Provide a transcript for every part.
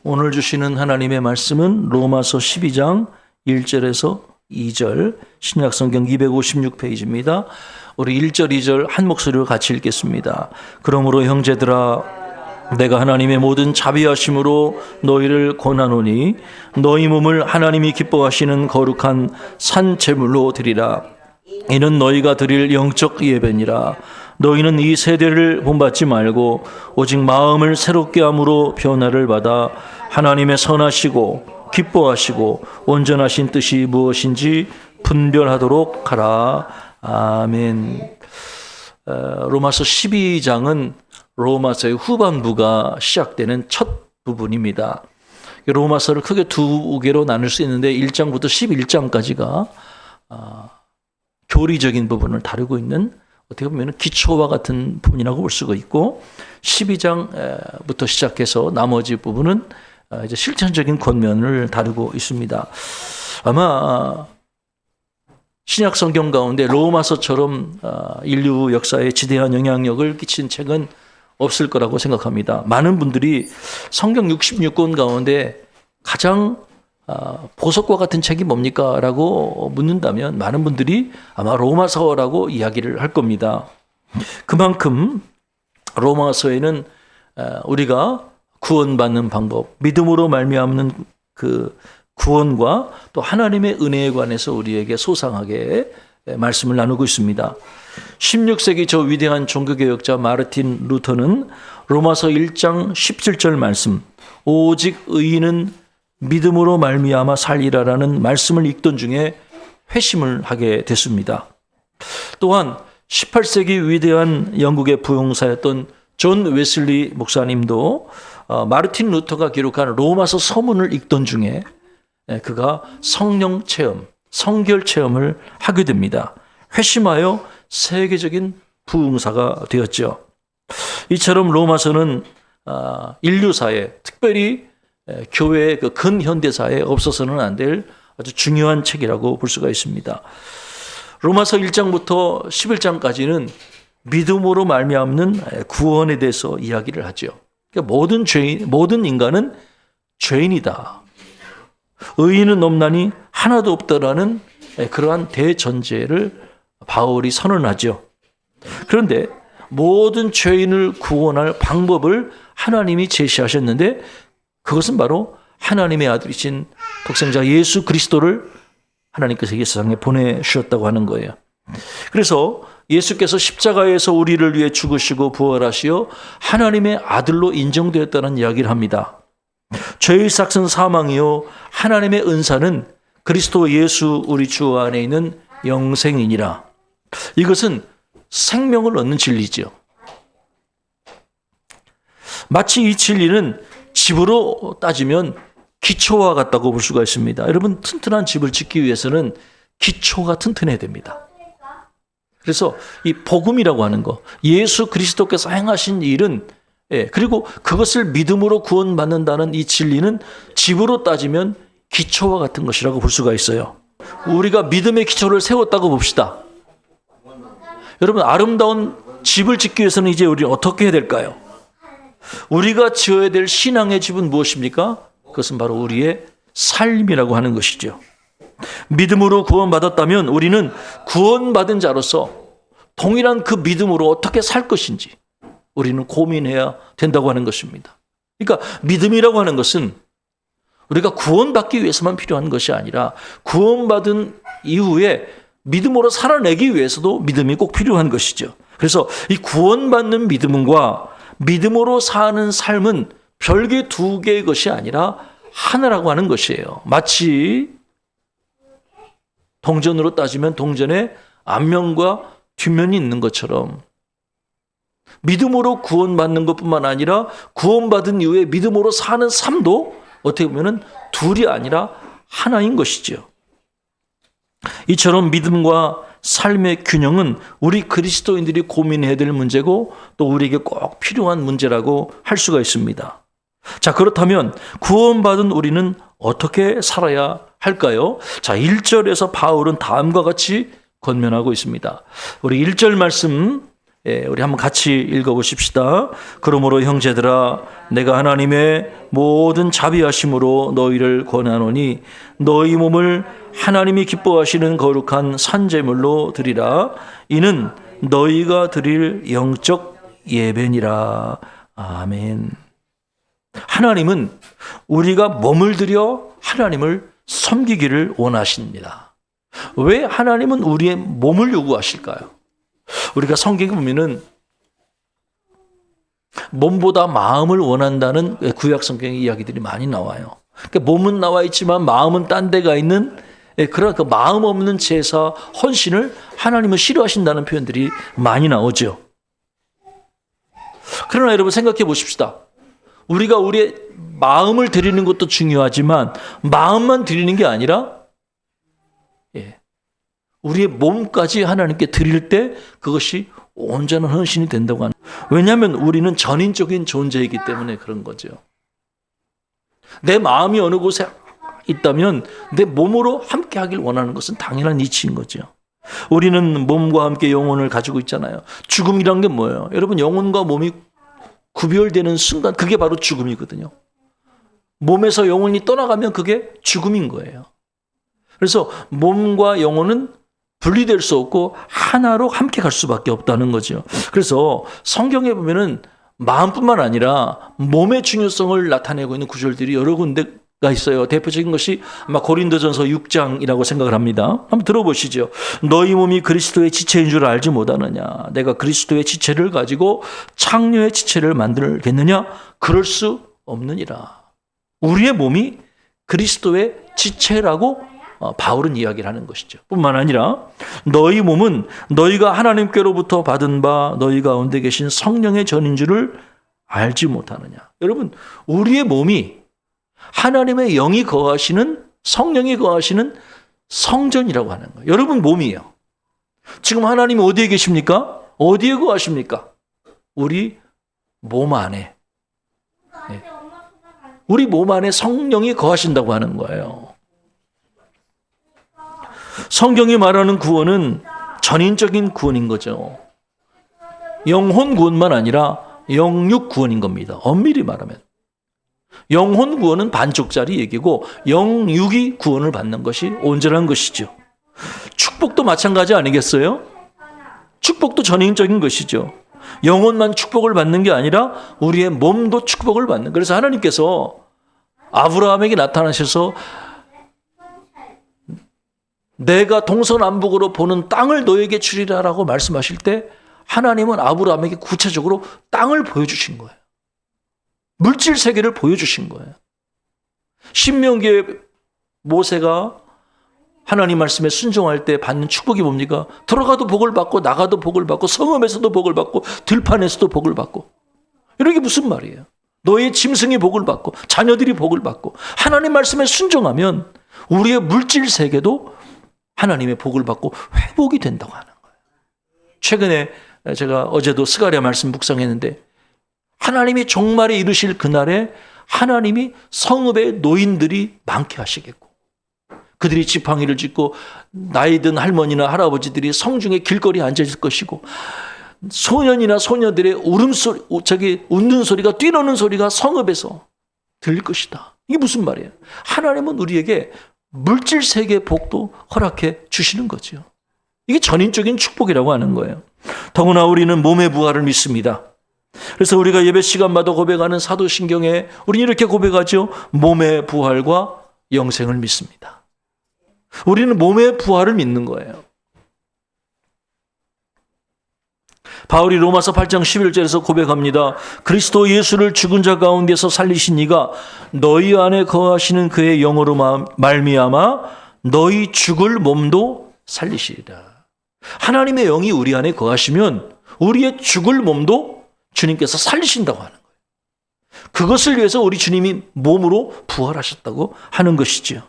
오늘 주시는 하나님의 말씀은 로마서 12장 1절에서 2절, 신약성경 256페이지입니다. 우리 1절, 2절 한 목소리로 같이 읽겠습니다. 그러므로 형제들아, 내가 하나님의 모든 자비하심으로 너희를 권하노니 너희 몸을 하나님이 기뻐하시는 거룩한 산 제물로 드리라. 이는 너희가 드릴 영적 예배니라. 너희는 이 세대를 본받지 말고 오직 마음을 새롭게 함으로 변화를 받아 하나님의 선하시고 기뻐하시고 온전하신 뜻이 무엇인지 분별하도록 하라. 아멘. 로마서 12장은 로마서의 후반부가 시작되는 첫 부분입니다. 로마서를 크게 두 개로 나눌 수 있는데 1장부터 11장까지가 교리적인 부분을 다루고 있는, 어떻게 보면 기초와 같은 부분이라고 볼 수가 있고, 12장부터 시작해서 나머지 부분은 이제 실천적인 권면을 다루고 있습니다. 아마 신약 성경 가운데 로마서처럼 인류 역사에 지대한 영향력을 끼친 책은 없을 거라고 생각합니다. 많은 분들이 성경 66권 가운데 가장 보석과 같은 책이 뭡니까? 라고 묻는다면 많은 분들이 아마 로마서라고 이야기를 할 겁니다. 그만큼 로마서에는 우리가 구원받는 방법, 믿음으로 말미암는 그 구원과 또 하나님의 은혜에 관해서 우리에게 소상하게 말씀을 나누고 있습니다. 16세기 저 위대한 종교개혁자 마르틴 루터는 로마서 1장 17절 말씀, 오직 의인은 믿음으로 말미암아 살리라라는 말씀을 읽던 중에 회심을 하게 됐습니다. 또한 18세기 위대한 영국의 부흥사였던 존 웨슬리 목사님도 마르틴 루터가 기록한 로마서 서문을 읽던 중에 그가 성령 체험, 성결 체험을 하게 됩니다. 회심하여 세계적인 부흥사가 되었죠. 이처럼 로마서는 인류사에, 특별히 교회의 그 근현대사에 없어서는 안 될 아주 중요한 책이라고 볼 수가 있습니다. 로마서 1장부터 11장까지는 믿음으로 말미암는 구원에 대해서 이야기를 하죠. 그러니까 모든 인간은 죄인이다. 의인은 없나니 하나도 없다라는 그러한 대전제를 바울이 선언하죠. 그런데 모든 죄인을 구원할 방법을 하나님이 제시하셨는데, 그것은 바로 하나님의 아들이신 독생자 예수 그리스도를 하나님께서 이 세상에 보내주셨다고 하는 거예요. 그래서 예수께서 십자가에서 우리를 위해 죽으시고 부활하시어 하나님의 아들로 인정되었다는 이야기를 합니다. 죄의 삭은 사망이요 하나님의 은사는 그리스도 예수 우리 주 안에 있는 영생이니라. 이것은 생명을 얻는 진리죠. 마치 이 진리는 집으로 따지면 기초와 같다고 볼 수가 있습니다. 여러분, 튼튼한 집을 짓기 위해서는 기초가 튼튼해야 됩니다. 그래서 이 복음이라고 하는 거, 예수 그리스도께서 행하신 일은, 그리고 그것을 믿음으로 구원받는다는 이 진리는 집으로 따지면 기초와 같은 것이라고 볼 수가 있어요. 우리가 믿음의 기초를 세웠다고 봅시다. 여러분, 아름다운 집을 짓기 위해서는 이제 우리 어떻게 해야 될까요? 우리가 지어야 될 신앙의 집은 무엇입니까? 그것은 바로 우리의 삶이라고 하는 것이죠. 믿음으로 구원받았다면 우리는 구원받은 자로서 동일한 그 믿음으로 어떻게 살 것인지 우리는 고민해야 된다고 하는 것입니다. 그러니까 믿음이라고 하는 것은 우리가 구원받기 위해서만 필요한 것이 아니라 구원받은 이후에 믿음으로 살아내기 위해서도 믿음이 꼭 필요한 것이죠. 그래서 이 구원받는 믿음과 믿음으로 사는 삶은 별개 두 개의 것이 아니라 하나라고 하는 것이에요. 마치 동전으로 따지면 동전에 앞면과 뒷면이 있는 것처럼 믿음으로 구원받는 것뿐만 아니라 구원받은 이후에 믿음으로 사는 삶도 어떻게 보면 둘이 아니라 하나인 것이죠. 이처럼 믿음과 삶의 균형은 우리 그리스도인들이 고민해야 될 문제고 또 우리에게 꼭 필요한 문제라고 할 수가 있습니다. 자, 그렇다면 구원받은 우리는 어떻게 살아야 할까요? 자, 1절에서 바울은 다음과 같이 권면하고 있습니다. 우리 1절 말씀 우리 한번 같이 읽어보십시다. 그러므로 형제들아 내가 하나님의 모든 자비하심으로 너희를 권하노니 너희 몸을 하나님이 기뻐하시는 거룩한 산제물로 드리라. 이는 너희가 드릴 영적 예배니라. 아멘. 하나님은 우리가 몸을 들여 하나님을 섬기기를 원하십니다. 왜 하나님은 우리의 몸을 요구하실까요? 우리가 성경에 보면은 몸보다 마음을 원한다는 구약 성경의 이야기들이 많이 나와요. 그러니까 몸은 나와 있지만 마음은 딴 데가 있는 그런 그 마음 없는 제사, 헌신을 하나님은 싫어하신다는 표현들이 많이 나오죠. 그러나 여러분 생각해 보십시다. 우리가 우리의 마음을 드리는 것도 중요하지만 마음만 드리는 게 아니라 우리의 몸까지 하나님께 드릴 때 그것이 온전한 헌신이 된다고 하는. 왜냐하면 우리는 전인적인 존재이기 때문에 그런 거죠. 내 마음이 어느 곳에 있다면 내 몸으로 함께 하길 원하는 것은 당연한 이치인 거죠. 우리는 몸과 함께 영혼을 가지고 있잖아요. 죽음이란 게 뭐예요? 여러분 영혼과 몸이 구별되는 순간 그게 바로 죽음이거든요. 몸에서 영혼이 떠나가면 그게 죽음인 거예요. 그래서 몸과 영혼은 분리될 수 없고 하나로 함께 갈 수밖에 없다는 거죠. 그래서 성경에 보면은 마음뿐만 아니라 몸의 중요성을 나타내고 있는 구절들이 여러 군데가 있어요. 대표적인 것이 아마 고린도전서 6장이라고 생각을 합니다. 한번 들어보시죠. 너희 몸이 그리스도의 지체인 줄 알지 못하느냐? 내가 그리스도의 지체를 가지고 창녀의 지체를 만들겠느냐? 그럴 수 없느니라. 우리의 몸이 그리스도의 지체라고 바울은 이야기를 하는 것이죠. 뿐만 아니라 너희 몸은 너희가 하나님께로부터 받은 바 너희 가운데 계신 성령의 전인 줄을 알지 못하느냐. 여러분 우리의 몸이 하나님의 영이 거하시는 성령이 거하시는 성전이라고 하는 거예요. 여러분 몸이에요. 지금 하나님이 어디에 계십니까? 어디에 거하십니까? 우리 몸 안에. 우리 몸 안에 성령이 거하신다고 하는 거예요. 성경이 말하는 구원은 전인적인 구원인 거죠. 영혼 구원만 아니라 영육 구원인 겁니다. 엄밀히 말하면. 영혼 구원은 반쪽짜리 얘기고 영육이 구원을 받는 것이 온전한 것이죠. 축복도 마찬가지 아니겠어요? 축복도 전인적인 것이죠. 영혼만 축복을 받는 게 아니라 우리의 몸도 축복을 받는. 그래서 하나님께서 아브라함에게 나타나셔서 내가 동서남북으로 보는 땅을 너에게 주리라라고 말씀하실 때 하나님은 아브라함에게 구체적으로 땅을 보여주신 거예요. 물질 세계를 보여주신 거예요. 신명기에 모세가 하나님 말씀에 순종할 때 받는 축복이 뭡니까? 들어가도 복을 받고 나가도 복을 받고 성읍에서도 복을 받고 들판에서도 복을 받고. 이런 게 무슨 말이에요? 너의 짐승이 복을 받고 자녀들이 복을 받고 하나님 말씀에 순종하면 우리의 물질 세계도 하나님의 복을 받고 회복이 된다고 하는 거예요. 최근에 제가 어제도 스가랴 말씀 묵상했는데 하나님이 종말에 이르실 그날에 하나님이 성읍의 노인들이 많게 하시겠고 그들이 지팡이를 짚고 나이 든 할머니나 할아버지들이 성중에 길거리에 앉아 있을 것이고 소년이나 소녀들의 울음소리, 웃는 소리가 뛰노는 소리가 성읍에서 들릴 것이다. 이게 무슨 말이에요? 하나님은 우리에게 물질 세계의 복도 허락해 주시는 거죠. 이게 전인적인 축복이라고 하는 거예요. 더구나 우리는 몸의 부활을 믿습니다. 그래서 우리가 예배 시간마다 고백하는 사도신경에 우리는 이렇게 고백하죠. 몸의 부활과 영생을 믿습니다. 우리는 몸의 부활을 믿는 거예요. 바울이 로마서 8장 11절에서 고백합니다. 그리스도 예수를 죽은 자 가운데서 살리신 이가 너희 안에 거하시는 그의 영으로 말미암아 너희 죽을 몸도 살리시리라. 하나님의 영이 우리 안에 거하시면 우리의 죽을 몸도 주님께서 살리신다고 하는 거예요. 그것을 위해서 우리 주님이 몸으로 부활하셨다고 하는 것이지요.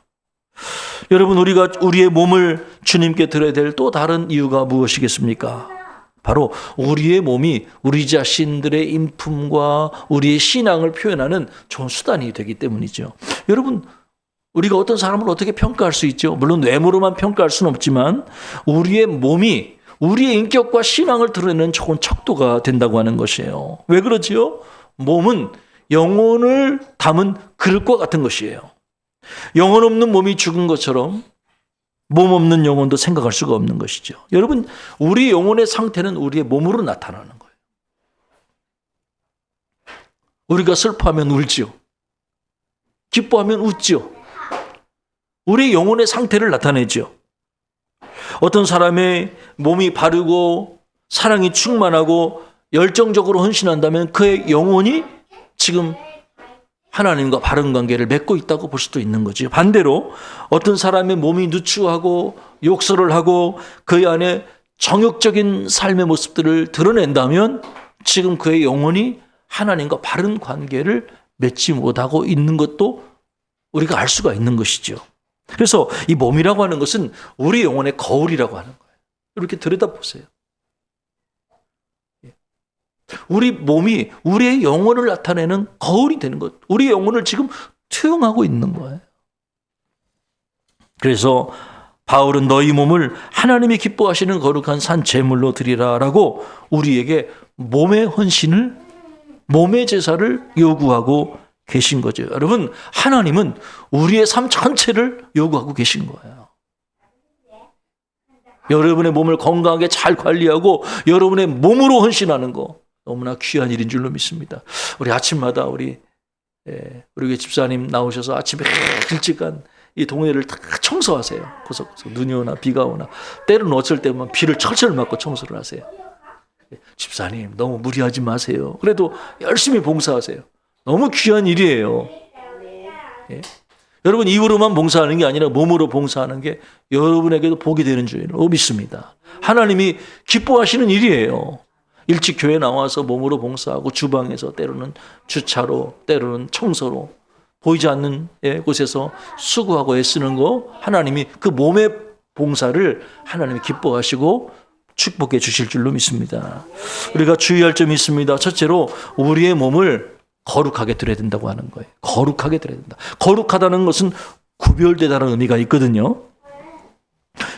여러분 우리가 우리의 몸을 주님께 드려야 될 또 다른 이유가 무엇이겠습니까? 바로 우리의 몸이 우리 자신들의 인품과 우리의 신앙을 표현하는 좋은 수단이 되기 때문이죠. 여러분 우리가 어떤 사람을 어떻게 평가할 수 있죠? 물론 외모로만 평가할 수는 없지만 우리의 몸이 우리의 인격과 신앙을 드러내는 좋은 척도가 된다고 하는 것이에요. 왜 그러지요? 몸은 영혼을 담은 그릇과 같은 것이에요. 영혼 없는 몸이 죽은 것처럼 몸 없는 영혼도 생각할 수가 없는 것이죠. 여러분, 우리 영혼의 상태는 우리의 몸으로 나타나는 거예요. 우리가 슬퍼하면 울지요. 기뻐하면 웃지요. 우리 영혼의 상태를 나타내죠. 어떤 사람의 몸이 바르고 사랑이 충만하고 열정적으로 헌신한다면 그의 영혼이 지금 하나님과 바른 관계를 맺고 있다고 볼 수도 있는 거죠. 반대로 어떤 사람의 몸이 누추하고 욕설을 하고 그 안에 정욕적인 삶의 모습들을 드러낸다면 지금 그의 영혼이 하나님과 바른 관계를 맺지 못하고 있는 것도 우리가 알 수가 있는 것이죠. 그래서 이 몸이라고 하는 것은 우리 영혼의 거울이라고 하는 거예요. 이렇게 들여다보세요. 우리 몸이 우리의 영혼을 나타내는 거울이 되는 것. 우리 영혼을 지금 투영하고 있는 거예요. 그래서 바울은 너희 몸을 하나님이 기뻐하시는 거룩한 산 제물로 드리라라고 우리에게 몸의 헌신을, 몸의 제사를 요구하고 계신 거죠. 여러분, 하나님은 우리의 삶 전체를 요구하고 계신 거예요. 여러분의 몸을 건강하게 잘 관리하고 여러분의 몸으로 헌신하는 거 너무나 귀한 일인 줄로 믿습니다. 우리 아침마다 우리 집사님 나오셔서 아침에 일찍간 이 동네를 다 청소하세요. 구석구석 눈이 오나 비가 오나 때로는 어쩔 때면 비를 철철 맞고 청소를 하세요. 집사님 너무 무리하지 마세요. 그래도 열심히 봉사하세요. 너무 귀한 일이에요. 여러분 입으로만 봉사하는 게 아니라 몸으로 봉사하는 게 여러분에게도 복이 되는 줄로 믿습니다. 하나님이 기뻐하시는 일이에요. 일찍 교회 나와서 몸으로 봉사하고 주방에서 때로는 주차로 때로는 청소로 보이지 않는 곳에서 수고하고 애쓰는 거 하나님이 그 몸의 봉사를 하나님이 기뻐하시고 축복해 주실 줄로 믿습니다. 우리가 주의할 점이 있습니다. 첫째로 우리의 몸을 거룩하게 드려야 된다고 하는 거예요. 거룩하게 드려야 된다. 거룩하다는 것은 구별되다는 의미가 있거든요.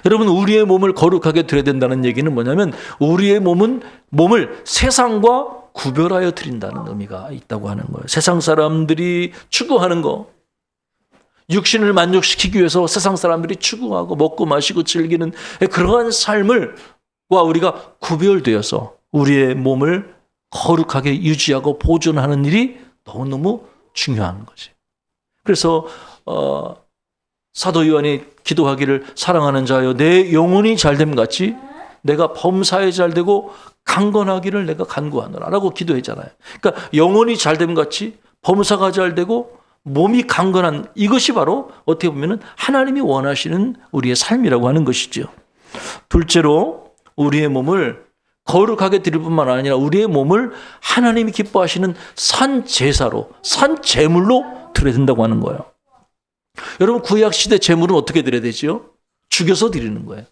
여러분 우리의 몸을 거룩하게 드려야 된다는 얘기는 뭐냐면 우리의 몸을 세상과 구별하여 드린다는 의미가 있다고 하는 거예요. 세상 사람들이 추구하는 거, 육신을 만족시키기 위해서 세상 사람들이 추구하고 먹고 마시고 즐기는 그러한 삶을 우리가 구별되어서 우리의 몸을 거룩하게 유지하고 보존하는 일이 너무너무 중요한 거지. 그래서 사도 요한이 기도하기를 사랑하는 자여 내 영혼이 잘됨 같이 내가 범사에 잘되고 강건하기를 내가 간구하노라 라고 기도했잖아요. 그러니까 영혼이 잘됨 같이 범사가 잘되고 몸이 강건한 이것이 바로 어떻게 보면 하나님이 원하시는 우리의 삶이라고 하는 것이죠. 둘째로 우리의 몸을 거룩하게 드릴 뿐만 아니라 우리의 몸을 하나님이 기뻐하시는 산 제사로, 산 제물로 드려야 된다고 하는 거예요. 여러분 구약시대 제물은 어떻게 드려야 되죠? 죽여서 드리는 거예요.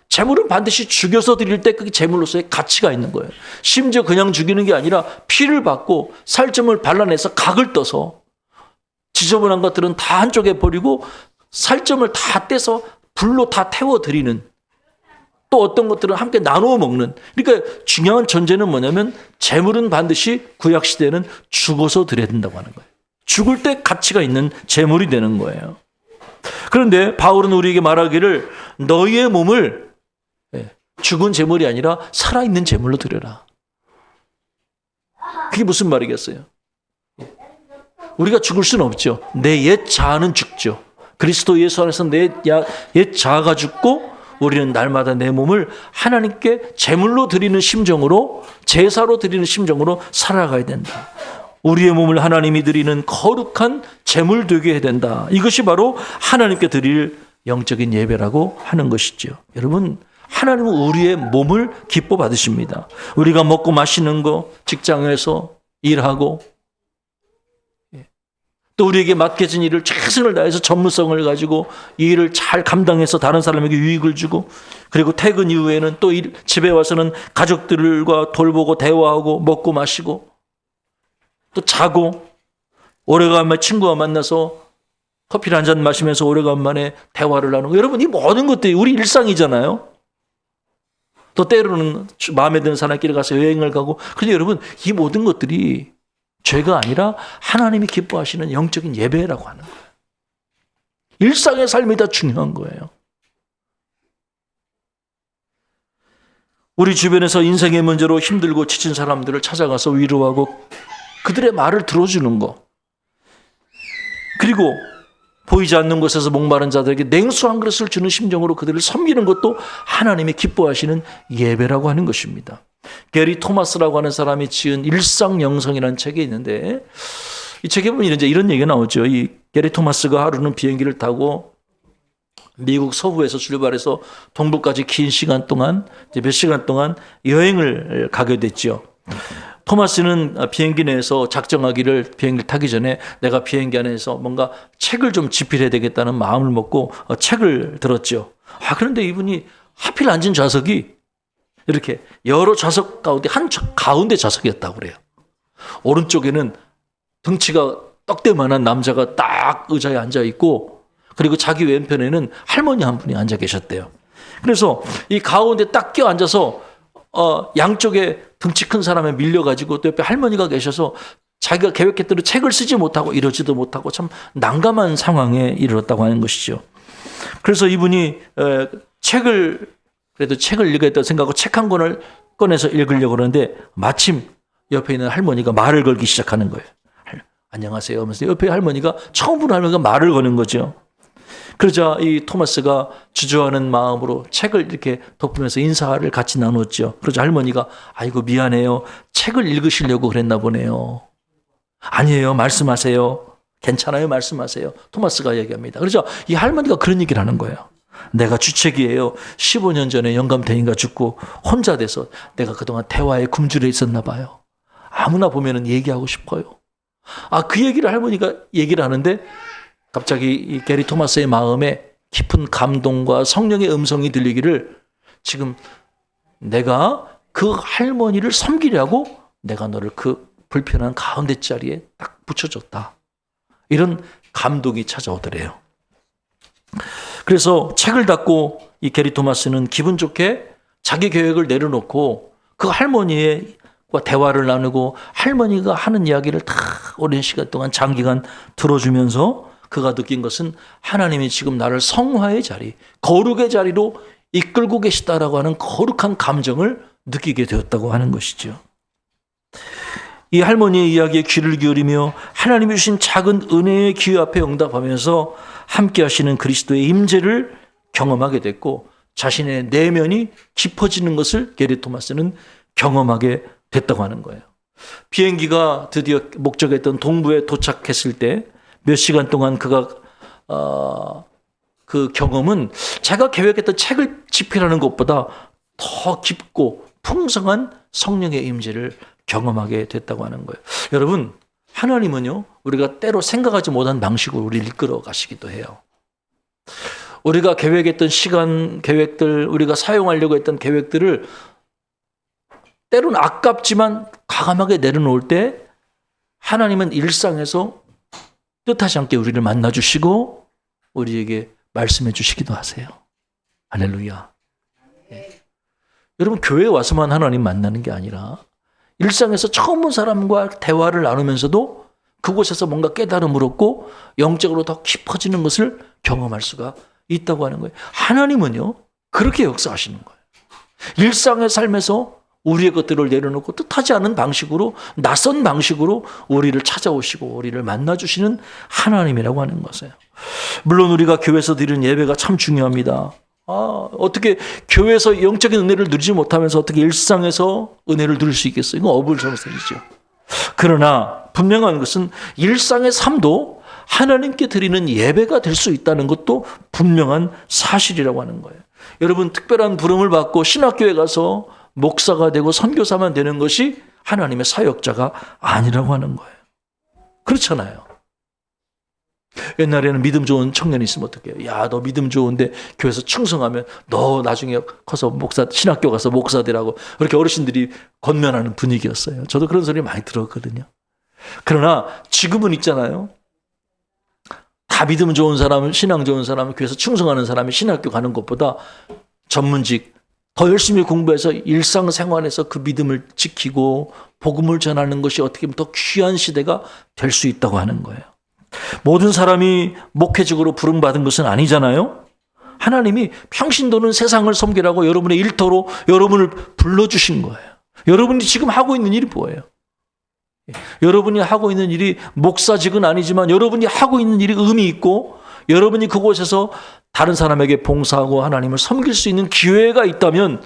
제물은 반드시 죽여서 드릴 때 그 제물로서의 가치가 있는 거예요. 심지어 그냥 죽이는 게 아니라 피를 받고 살점을 발라내서 각을 떠서 지저분한 것들은 다 한쪽에 버리고 살점을 다 떼서 불로 다 태워 드리는, 또 어떤 것들은 함께 나누어 먹는. 그러니까 중요한 전제는 뭐냐면 제물은 반드시 구약시대에는 죽어서 드려야 된다고 하는 거예요. 죽을 때 가치가 있는 제물이 되는 거예요. 그런데 바울은 우리에게 말하기를 너희의 몸을 죽은 제물이 아니라 살아있는 제물로 드려라. 그게 무슨 말이겠어요? 우리가 죽을 수는 없죠. 내 옛 자아는 죽죠. 그리스도 예수 안에서 내 옛 자아가 죽고 우리는 날마다 내 몸을 하나님께 제물로 드리는 심정으로, 제사로 드리는 심정으로 살아가야 된다. 우리의 몸을 하나님이 드리는 거룩한 제물 되게 해야 된다. 이것이 바로 하나님께 드릴 영적인 예배라고 하는 것이죠. 여러분 하나님은 우리의 몸을 기뻐 받으십니다. 우리가 먹고 마시는 거, 직장에서 일하고 또 우리에게 맡겨진 일을 최선을 다해서 전문성을 가지고 이 일을 잘 감당해서 다른 사람에게 유익을 주고, 그리고 퇴근 이후에는 또 집에 와서는 가족들과 돌보고 대화하고 먹고 마시고 또 자고, 오래간만에 친구와 만나서 커피를 한잔 마시면서 오래간만에 대화를 나누고. 여러분 이 모든 것들이 우리 일상이잖아요. 또 때로는 마음에 드는 사람끼리 가서 여행을 가고. 그런데 여러분, 이 모든 것들이 죄가 아니라 하나님이 기뻐하시는 영적인 예배라고 하는 거예요. 일상의 삶이 더 중요한 거예요. 우리 주변에서 인생의 문제로 힘들고 지친 사람들을 찾아가서 위로하고 그들의 말을 들어주는 거. 그리고 보이지 않는 곳에서 목마른 자들에게 냉수 한 그릇을 주는 심정으로 그들을 섬기는 것도 하나님이 기뻐하시는 예배라고 하는 것입니다. 게리 토마스라고 하는 사람이 지은 일상영성이라는 책이 있는데, 이 책에 보면 이런 얘기가 나오죠. 이 게리 토마스가 하루는 비행기를 타고 미국 서부에서 출발해서 동부까지 긴 시간 동안, 몇 시간 동안 여행을 가게 됐죠. 토마스는 비행기 내에서 작정하기를, 비행기를 타기 전에 내가 비행기 안에서 뭔가 책을 좀 집필해야 되겠다는 마음을 먹고 책을 들었죠. 그런데 이분이 하필 앉은 좌석이 이렇게 여러 좌석 가운데 가운데 좌석이었다고 그래요. 오른쪽에는 덩치가 떡대만한 남자가 딱 의자에 앉아 있고, 그리고 자기 왼편에는 할머니 한 분이 앉아 계셨대요. 그래서 이 가운데 딱 껴 앉아서 양쪽에 덩치 큰 사람에 밀려가지고 또 옆에 할머니가 계셔서 자기가 계획했던 책을 쓰지 못하고 이러지도 못하고 참 난감한 상황에 이르렀다고 하는 것이죠. 그래서 이분이 그래도 책을 읽어야겠다고 생각하고 책 한 권을 꺼내서 읽으려고 그러는데 마침 옆에 있는 할머니가 말을 걸기 시작하는 거예요. 안녕하세요 하면서 옆에 할머니가, 처음 보는 할머니가 말을 거는 거죠. 그러자 이 토마스가 주저하는 마음으로 책을 이렇게 덮으면서 인사를 같이 나눴죠. 그러자 할머니가, 아이고 미안해요. 책을 읽으시려고 그랬나 보네요. 아니에요. 말씀하세요. 괜찮아요. 말씀하세요. 토마스가 얘기합니다. 그러자 이 할머니가 그런 얘기를 하는 거예요. 내가 주책이에요. 15년 전에 영감탱이가 죽고 혼자 돼서 내가 그동안 대화에 굶주려 있었나 봐요. 아무나 보면은 얘기하고 싶어요. 그 얘기를 할머니가 얘기를 하는데 갑자기 이 게리 토마스의 마음에 깊은 감동과 성령의 음성이 들리기를, 지금 내가 그 할머니를 섬기려고 내가 너를 그 불편한 가운데 자리에 딱 붙여줬다. 이런 감동이 찾아오더래요. 그래서 책을 닫고 이 게리 토마스는 기분 좋게 자기 계획을 내려놓고 그 할머니와 대화를 나누고 할머니가 하는 이야기를 다 오랜 시간 동안 장기간 들어주면서 그가 느낀 것은 하나님이 지금 나를 성화의 자리, 거룩의 자리로 이끌고 계시다라고 하는 거룩한 감정을 느끼게 되었다고 하는 것이죠. 이 할머니의 이야기에 귀를 기울이며 하나님이 주신 작은 은혜의 기회 앞에 응답하면서 함께 하시는 그리스도의 임재를 경험하게 됐고, 자신의 내면이 깊어지는 것을 게리 토마스는 경험하게 됐다고 하는 거예요. 비행기가 드디어 목적했던 동부에 도착했을 때 몇 시간 동안 그가 그 경험은 제가 계획했던 책을 집필하는 것보다 더 깊고 풍성한 성령의 임재를 경험하게 됐다고 하는 거예요. 여러분, 하나님은요, 우리가 때로 생각하지 못한 방식으로 우리를 이끌어 가시기도 해요. 우리가 계획했던 시간 계획들, 우리가 사용하려고 했던 계획들을 때로는 아깝지만 과감하게 내려놓을 때 하나님은 일상에서 뜻하지 않게 우리를 만나주시고 우리에게 말씀해 주시기도 하세요. 할렐루야. 네. 여러분, 교회에 와서만 하나님 만나는 게 아니라 일상에서 처음 본 사람과 대화를 나누면서도 그곳에서 뭔가 깨달음을 얻고 영적으로 더 깊어지는 것을 경험할 수가 있다고 하는 거예요. 하나님은요, 그렇게 역사하시는 거예요. 일상의 삶에서 우리의 것들을 내려놓고 뜻하지 않은 방식으로, 낯선 방식으로 우리를 찾아오시고 우리를 만나주시는 하나님이라고 하는 것이에요. 물론 우리가 교회에서 드리는 예배가 참 중요합니다. 어떻게 교회에서 영적인 은혜를 누리지 못하면서 어떻게 일상에서 은혜를 누릴 수 있겠어요? 이건 어불성설이죠. 그러나 분명한 것은 일상의 삶도 하나님께 드리는 예배가 될 수 있다는 것도 분명한 사실이라고 하는 거예요. 여러분, 특별한 부름을 받고 신학교에 가서 목사가 되고 선교사만 되는 것이 하나님의 사역자가 아니라고 하는 거예요. 그렇잖아요. 옛날에는 믿음 좋은 청년이 있으면 어떡해요? 야, 너 믿음 좋은데 교회에서 충성하면 너 나중에 커서 신학교 가서 목사 되라고 그렇게 어르신들이 권면하는 분위기였어요. 저도 그런 소리 많이 들었거든요. 그러나 지금은 있잖아요. 다 믿음 좋은 사람, 신앙 좋은 사람, 교회에서 충성하는 사람이 신학교 가는 것보다 전문직 더 열심히 공부해서 일상생활에서 그 믿음을 지키고 복음을 전하는 것이 어떻게 보면 더 귀한 시대가 될 수 있다고 하는 거예요. 모든 사람이 목회적으로 부름받은 것은 아니잖아요. 하나님이 평신도는 세상을 섬기라고 여러분의 일터로 여러분을 불러주신 거예요. 여러분이 지금 하고 있는 일이 뭐예요? 여러분이 하고 있는 일이 목사직은 아니지만 여러분이 하고 있는 일이 의미 있고 여러분이 그곳에서 다른 사람에게 봉사하고 하나님을 섬길 수 있는 기회가 있다면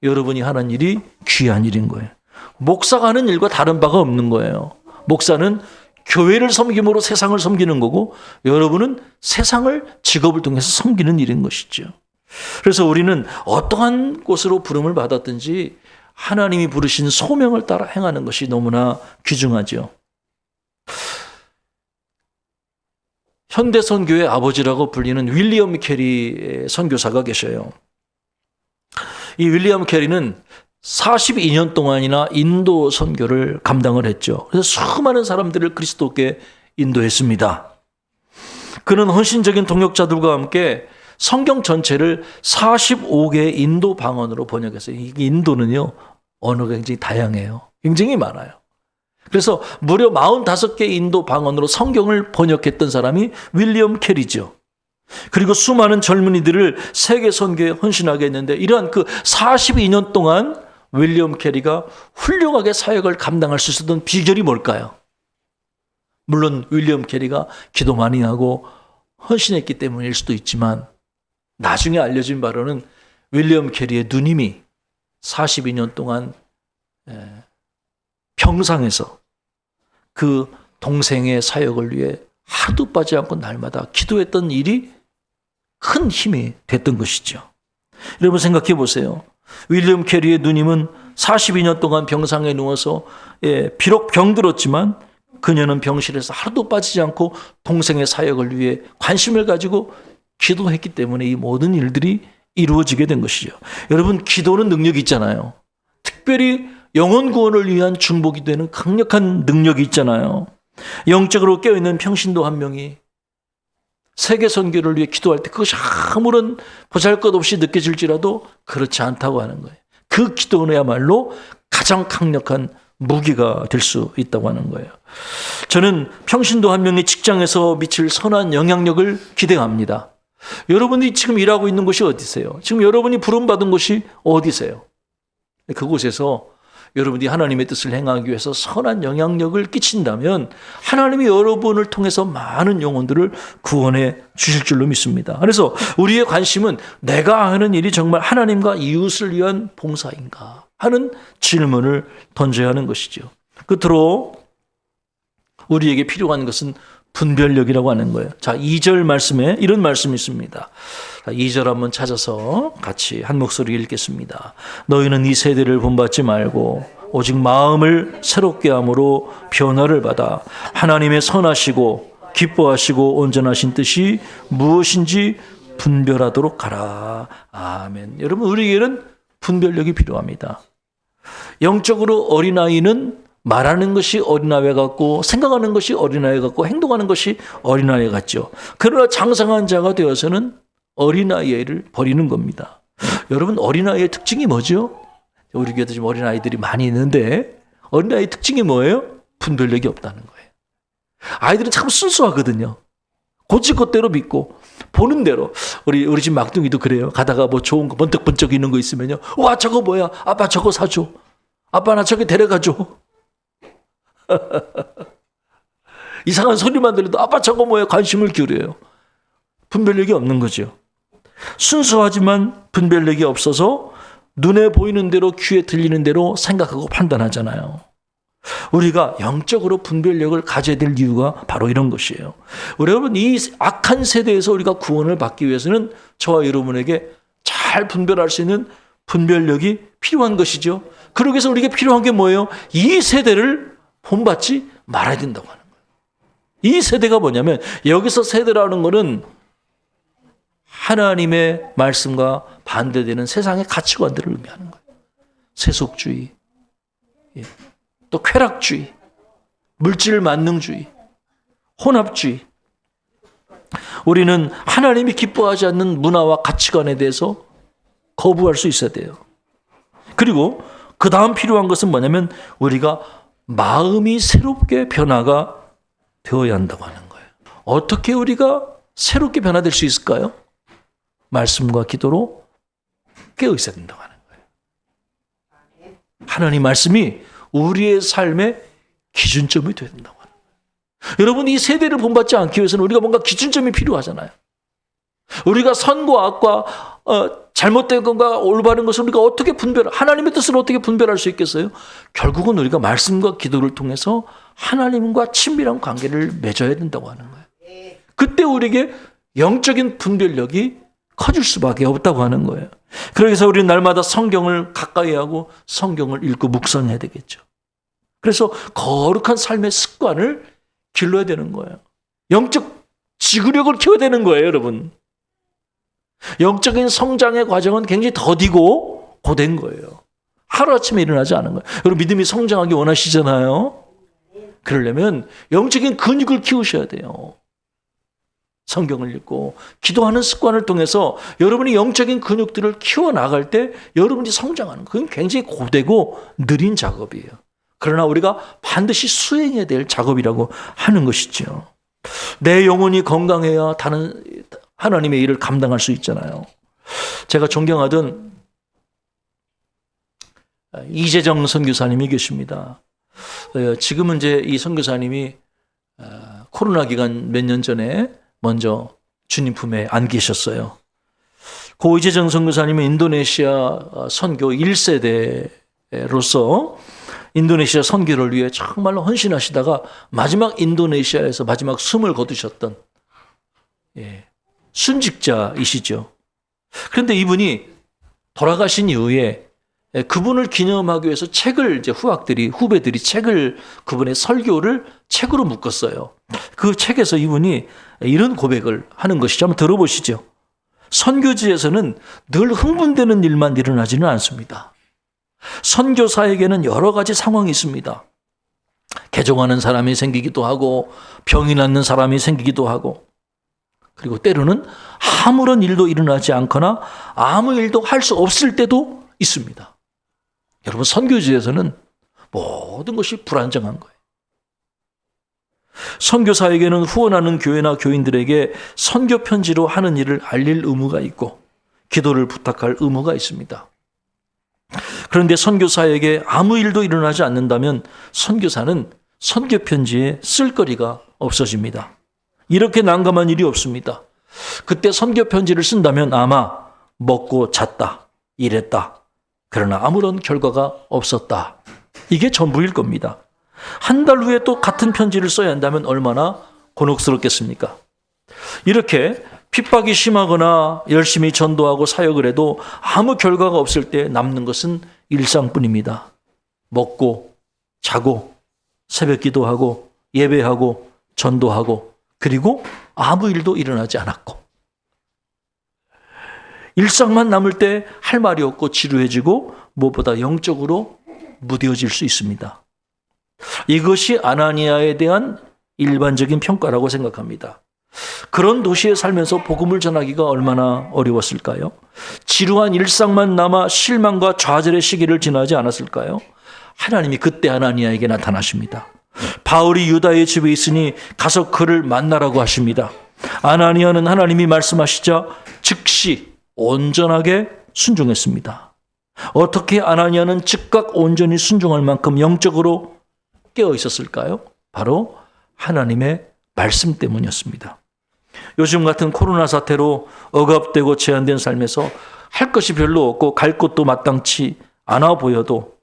여러분이 하는 일이 귀한 일인 거예요. 목사가 하는 일과 다른 바가 없는 거예요. 목사는 교회를 섬김으로 세상을 섬기는 거고 여러분은 세상을 직업을 통해서 섬기는 일인 것이죠. 그래서 우리는 어떠한 곳으로 부름을 받았든지 하나님이 부르신 소명을 따라 행하는 것이 너무나 귀중하죠. 현대 선교의 아버지라고 불리는 윌리엄 캐리 선교사가 계셔요. 이 윌리엄 캐리는 42년 동안이나 인도 선교를 감당을 했죠. 그래서 수많은 사람들을 그리스도께 인도했습니다. 그는 헌신적인 동역자들과 함께 성경 전체를 45개의 인도 방언으로 번역했어요. 이 인도는요, 언어가 굉장히 다양해요. 굉장히 많아요. 그래서 무려 45개 인도 방언으로 성경을 번역했던 사람이 윌리엄 캐리죠. 그리고 수많은 젊은이들을 세계 선교에 헌신하게 했는데 이러한 그 42년 동안 윌리엄 캐리가 훌륭하게 사역을 감당할 수 있었던 비결이 뭘까요? 물론 윌리엄 캐리가 기도 많이 하고 헌신했기 때문일 수도 있지만 나중에 알려진 바로는 윌리엄 캐리의 누님이 42년 동안 병상에서 그 동생의 사역을 위해 하루도 빠지지 않고 날마다 기도했던 일이 큰 힘이 됐던 것이죠. 여러분 생각해 보세요. 윌리엄 캐리의 누님은 42년 동안 병상에 누워서 비록 병들었지만 그녀는 병실에서 하루도 빠지지 않고 동생의 사역을 위해 관심을 가지고 기도했기 때문에 이 모든 일들이 이루어지게 된 것이죠. 여러분 기도는 능력이 있잖아요. 특별히 영혼 구원을 위한 중보기 되는 강력한 능력이 있잖아요. 영적으로 깨어있는 평신도 한 명이 세계 선교를 위해 기도할 때 그것이 아무런 보잘것없이 느껴질지라도 그렇지 않다고 하는 거예요. 그 기도는야말로 가장 강력한 무기가 될 수 있다고 하는 거예요. 저는 평신도 한 명의 직장에서 미칠 선한 영향력을 기대합니다. 여러분이 지금 일하고 있는 곳이 어디세요? 지금 여러분이 부름받은 곳이 어디세요? 그곳에서 여러분이 하나님의 뜻을 행하기 위해서 선한 영향력을 끼친다면 하나님이 여러분을 통해서 많은 영혼들을 구원해 주실 줄로 믿습니다. 그래서 우리의 관심은 내가 하는 일이 정말 하나님과 이웃을 위한 봉사인가 하는 질문을 던져야 하는 것이죠. 끝으로 우리에게 필요한 것은 분별력이라고 하는 거예요. 자, 2절 말씀에 이런 말씀이 있습니다. 2절 한번 찾아서 같이 한 목소리 읽겠습니다. 너희는 이 세대를 본받지 말고 오직 마음을 새롭게 함으로 변화를 받아 하나님의 선하시고 기뻐하시고 온전하신 뜻이 무엇인지 분별하도록 하라. 아멘. 여러분 우리에게는 분별력이 필요합니다. 영적으로 어린아이는 말하는 것이 어린아이 같고 생각하는 것이 어린아이 같고 행동하는 것이 어린아이 같죠. 그러나 장성한 자가 되어서는 어린아이를 버리는 겁니다. 여러분 어린아이의 특징이 뭐죠? 우리 교회도 지금 어린아이들이 많이 있는데 어린아이의 특징이 뭐예요? 분별력이 없다는 거예요. 아이들은 참 순수하거든요. 고지것대로 믿고 보는 대로 우리 집 막둥이도 그래요. 가다가 뭐 좋은 거 번뜩번쩍 있는 거 있으면요. 와 저거 뭐야? 아빠 저거 사줘. 아빠 나 저기 데려가줘. 이상한 소리만 들려도 아빠 저거 뭐야? 관심을 기울여요. 분별력이 없는 거죠. 순수하지만 분별력이 없어서 눈에 보이는 대로 귀에 들리는 대로 생각하고 판단하잖아요. 우리가 영적으로 분별력을 가져야 될 이유가 바로 이런 것이에요. 여러분 이 악한 세대에서 우리가 구원을 받기 위해서는 저와 여러분에게 잘 분별할 수 있는 분별력이 필요한 것이죠. 그러기 위해서 우리에게 필요한 게 뭐예요? 이 세대를 본받지 말아야 된다고 하는 거예요. 이 세대가 뭐냐면 여기서 세대라는 거는 하나님의 말씀과 반대되는 세상의 가치관들을 의미하는 거예요. 세속주의, 또 쾌락주의, 물질 만능주의, 혼합주의. 우리는 하나님이 기뻐하지 않는 문화와 가치관에 대해서 거부할 수 있어야 돼요. 그리고 그 다음 필요한 것은 뭐냐면 우리가 마음이 새롭게 변화가 되어야 한다고 하는 거예요. 어떻게 우리가 새롭게 변화될 수 있을까요? 말씀과 기도로 깨어 있어야 된다고 하는 거예요. 하나님 말씀이 우리의 삶의 기준점이 되어야 된다고 하는 거예요. 여러분, 이 세대를 본받지 않기 위해서는 우리가 뭔가 기준점이 필요하잖아요. 우리가 선과 악과 잘못된 것과 올바른 것을 우리가 어떻게 하나님의 뜻을 어떻게 분별할 수 있겠어요? 결국은 우리가 말씀과 기도를 통해서 하나님과 친밀한 관계를 맺어야 된다고 하는 거예요. 그때 우리에게 영적인 분별력이 커질 수밖에 없다고 하는 거예요. 그래서 우리는 날마다 성경을 가까이 하고 성경을 읽고 묵상해야 되겠죠. 그래서 거룩한 삶의 습관을 길러야 되는 거예요. 영적 지구력을 키워야 되는 거예요, 여러분. 영적인 성장의 과정은 굉장히 더디고 고된 거예요. 하루아침에 일어나지 않은 거예요. 여러분, 믿음이 성장하기 원하시잖아요. 그러려면 영적인 근육을 키우셔야 돼요. 성경을 읽고 기도하는 습관을 통해서 여러분이 영적인 근육들을 키워나갈 때 여러분이 성장하는 거예요. 그건 굉장히 고되고 느린 작업이에요. 그러나 우리가 반드시 수행해야 될 작업이라고 하는 것이죠. 내 영혼이 건강해야 다른 하나님의 일을 감당할 수 있잖아요. 제가 존경하던 이재정 선교사님이 계십니다. 지금은 이제 이 선교사님이 코로나 기간 몇 년 전에 먼저 주님 품에 안 계셨어요. 고 이재정 선교사님은 인도네시아 선교 1세대로서 인도네시아 선교를 위해 정말로 헌신하시다가 마지막 인도네시아에서 마지막 숨을 거두셨던 순직자이시죠. 그런데 이분이 돌아가신 이후에 그분을 기념하기 위해서 책을 이제 후배들이 책을 그분의 설교를 책으로 묶었어요. 그 책에서 이분이 이런 고백을 하는 것이죠. 한번 들어보시죠. 선교지에서는 늘 흥분되는 일만 일어나지는 않습니다. 선교사에게는 여러 가지 상황이 있습니다. 개종하는 사람이 생기기도 하고 병이 낫는 사람이 생기기도 하고 그리고 때로는 아무런 일도 일어나지 않거나 아무 일도 할 수 없을 때도 있습니다. 여러분, 선교지에서는 모든 것이 불안정한 거예요. 선교사에게는 후원하는 교회나 교인들에게 선교 편지로 하는 일을 알릴 의무가 있고 기도를 부탁할 의무가 있습니다. 그런데 선교사에게 아무 일도 일어나지 않는다면 선교사는 선교 편지에 쓸 거리가 없어집니다. 이렇게 난감한 일이 없습니다. 그때 선교 편지를 쓴다면 아마 먹고 잤다, 일했다. 그러나 아무런 결과가 없었다. 이게 전부일 겁니다. 한 달 후에 또 같은 편지를 써야 한다면 얼마나 곤혹스럽겠습니까? 이렇게 핍박이 심하거나 열심히 전도하고 사역을 해도 아무 결과가 없을 때 남는 것은 일상뿐입니다. 먹고 자고 새벽 기도하고 예배하고 전도하고 그리고 아무 일도 일어나지 않았고 일상만 남을 때 할 말이 없고 지루해지고 무엇보다 영적으로 무뎌질 수 있습니다. 이것이 아나니아에 대한 일반적인 평가라고 생각합니다. 그런 도시에 살면서 복음을 전하기가 얼마나 어려웠을까요? 지루한 일상만 남아 실망과 좌절의 시기를 지나지 않았을까요? 하나님이 그때 아나니아에게 나타나십니다. 바울이 유다의 집에 있으니 가서 그를 만나라고 하십니다. 아나니아는 하나님이 말씀하시자 즉시 온전하게 순종했습니다. 어떻게 아나니아는 즉각 온전히 순종할 만큼 영적으로 깨어 있었을까요? 바로 하나님의 말씀 때문이었습니다. 요즘 같은 코로나 사태로 억압되고 제한된 삶에서 할 것이 별로 없고 갈 곳도 마땅치 않아 보여도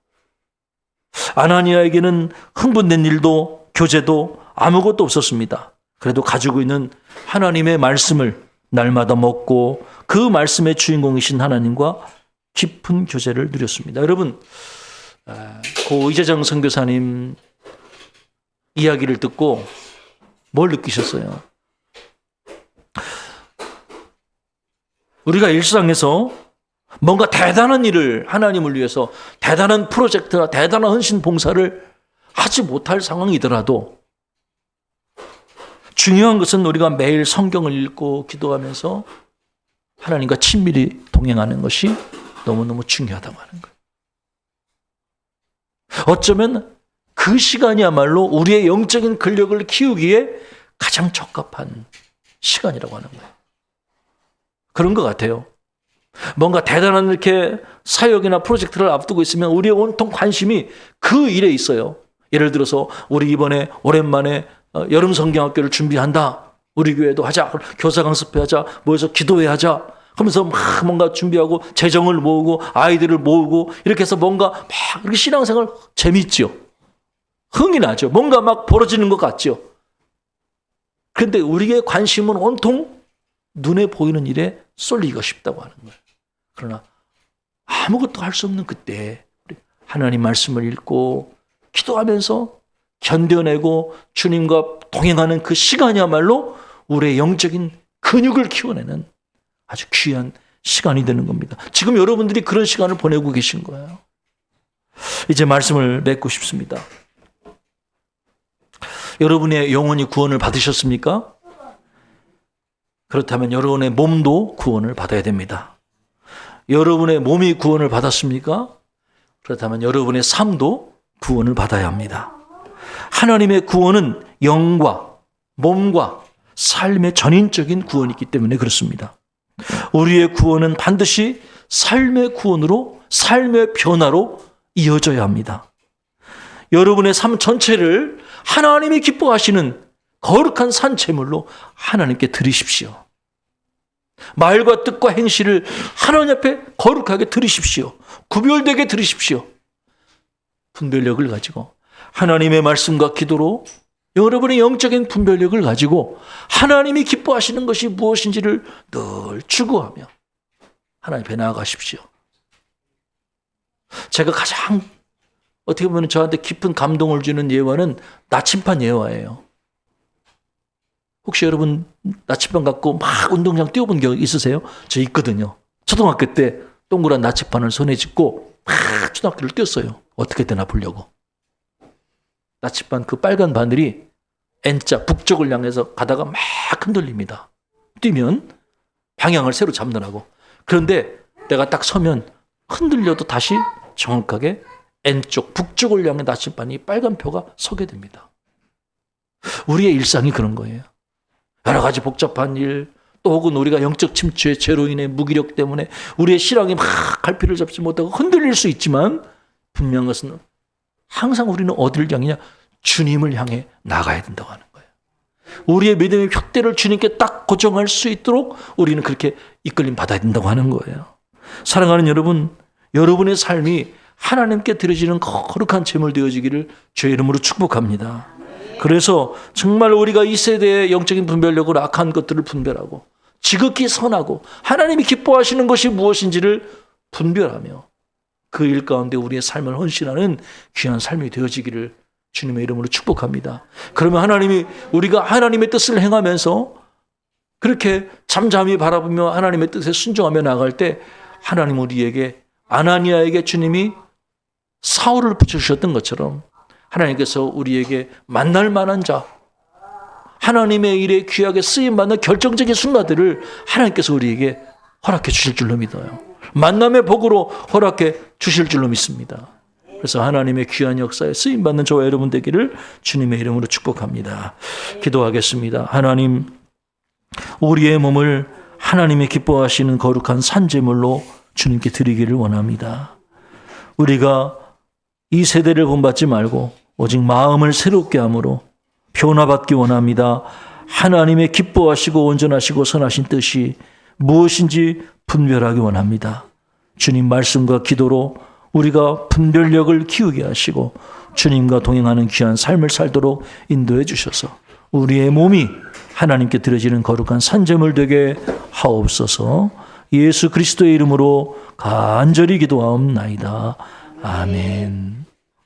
아나니아에게는 흥분된 일도 교제도 아무것도 없었습니다. 그래도 가지고 있는 하나님의 말씀을 날마다 먹고 그 말씀의 주인공이신 하나님과 깊은 교제를 누렸습니다. 여러분, 고 이재정 선교사님 이야기를 듣고 뭘 느끼셨어요? 우리가 일상에서 뭔가 대단한 일을 하나님을 위해서 대단한 프로젝트나 대단한 헌신 봉사를 하지 못할 상황이더라도 중요한 것은 우리가 매일 성경을 읽고 기도하면서 하나님과 친밀히 동행하는 것이 너무너무 중요하다고 하는 거예요. 어쩌면 그 시간이야말로 우리의 영적인 근력을 키우기에 가장 적합한 시간이라고 하는 거예요. 그런 것 같아요. 뭔가 대단한 이렇게 사역이나 프로젝트를 앞두고 있으면 우리의 온통 관심이 그 일에 있어요. 예를 들어서 우리 이번에 오랜만에 여름 성경학교를 준비한다. 우리 교회도 하자. 교사 강습회하자. 모여서 기도회하자. 하면서 막 뭔가 준비하고 재정을 모으고 아이들을 모으고 이렇게 해서 뭔가 막 이렇게 신앙생활 재밌죠. 흥이 나죠. 뭔가 막 벌어지는 것 같죠. 그런데 우리의 관심은 온통 눈에 보이는 일에 쏠리기가 쉽다고 하는 거예요. 그러나 아무것도 할 수 없는 그때 하나님 말씀을 읽고 기도하면서 견뎌내고 주님과 동행하는 그 시간이야말로 우리의 영적인 근육을 키워내는 아주 귀한 시간이 되는 겁니다. 지금 여러분들이 그런 시간을 보내고 계신 거예요. 이제 말씀을 맺고 싶습니다. 여러분의 영혼이 구원을 받으셨습니까? 그렇다면 여러분의 몸도 구원을 받아야 됩니다. 여러분의 몸이 구원을 받았습니까? 그렇다면 여러분의 삶도 구원을 받아야 합니다. 하나님의 구원은 영과 몸과 삶의 전인적인 구원이기 때문에 그렇습니다. 우리의 구원은 반드시 삶의 구원으로, 삶의 변화로 이어져야 합니다. 여러분의 삶 전체를 하나님이 기뻐하시는 거룩한 산제물로 하나님께 드리십시오. 말과 뜻과 행실을 하나님 앞에 거룩하게 드리십시오. 구별되게 드리십시오. 분별력을 가지고 하나님의 말씀과 기도로 여러분의 영적인 분별력을 가지고 하나님이 기뻐하시는 것이 무엇인지를 늘 추구하며 하나님 앞에 나아가십시오. 제가 가장 어떻게 보면 저한테 깊은 감동을 주는 예화는 나침반 예화예요. 혹시 여러분 나침반 갖고 막 운동장 뛰어본 적 있으세요? 저 있거든요. 초등학교 때 동그란 나침반을 손에 짚고 막 초등학교를 뛰었어요. 어떻게 되나 보려고. 나침반 그 빨간 바늘이 N자 북쪽을 향해서 가다가 막 흔들립니다. 뛰면 방향을 새로 잡느라고. 그런데 내가 딱 서면 흔들려도 다시 정확하게 N쪽 북쪽을 향해 나침반이 빨간 표가 서게 됩니다. 우리의 일상이 그런 거예요. 여러 가지 복잡한 일, 또 혹은 우리가 영적 침체의 죄로 인해 무기력 때문에 우리의 신앙이 막 갈피를 잡지 못하고 흔들릴 수 있지만 분명한 것은 항상 우리는 어디를 향하냐? 주님을 향해 나가야 된다고 하는 거예요. 우리의 믿음의 푯대를 주님께 딱 고정할 수 있도록 우리는 그렇게 이끌림 받아야 된다고 하는 거예요. 사랑하는 여러분, 여러분의 삶이 하나님께 드려지는 거룩한 제물 되어지기를 주의 이름으로 축복합니다. 그래서 정말 우리가 이 세대의 영적인 분별력으로 악한 것들을 분별하고 지극히 선하고 하나님이 기뻐하시는 것이 무엇인지를 분별하며 그 일 가운데 우리의 삶을 헌신하는 귀한 삶이 되어지기를 주님의 이름으로 축복합니다. 그러면 하나님이 우리가 하나님의 뜻을 행하면서 그렇게 잠잠히 바라보며 하나님의 뜻에 순종하며 나갈 때 하나님 우리에게 아나니아에게 주님이 사울을 붙여주셨던 것처럼 하나님께서 우리에게 만날 만한 자, 하나님의 일에 귀하게 쓰임받는 결정적인 순간들을 하나님께서 우리에게 허락해 주실 줄로 믿어요. 만남의 복으로 허락해 주실 줄로 믿습니다. 그래서 하나님의 귀한 역사에 쓰임받는 저와 여러분 되기를 주님의 이름으로 축복합니다. 기도하겠습니다. 하나님, 우리의 몸을 하나님의 기뻐하시는 거룩한 산제물로 주님께 드리기를 원합니다. 우리가 이 세대를 본받지 말고 오직 마음을 새롭게 함으로 변화받기 원합니다. 하나님의 기뻐하시고 온전하시고 선하신 뜻이 무엇인지 분별하기 원합니다. 주님 말씀과 기도로 우리가 분별력을 키우게 하시고 주님과 동행하는 귀한 삶을 살도록 인도해 주셔서 우리의 몸이 하나님께 드려지는 거룩한 산제물 되게 하옵소서. 예수 그리스도의 이름으로 간절히 기도하옵나이다. 아멘.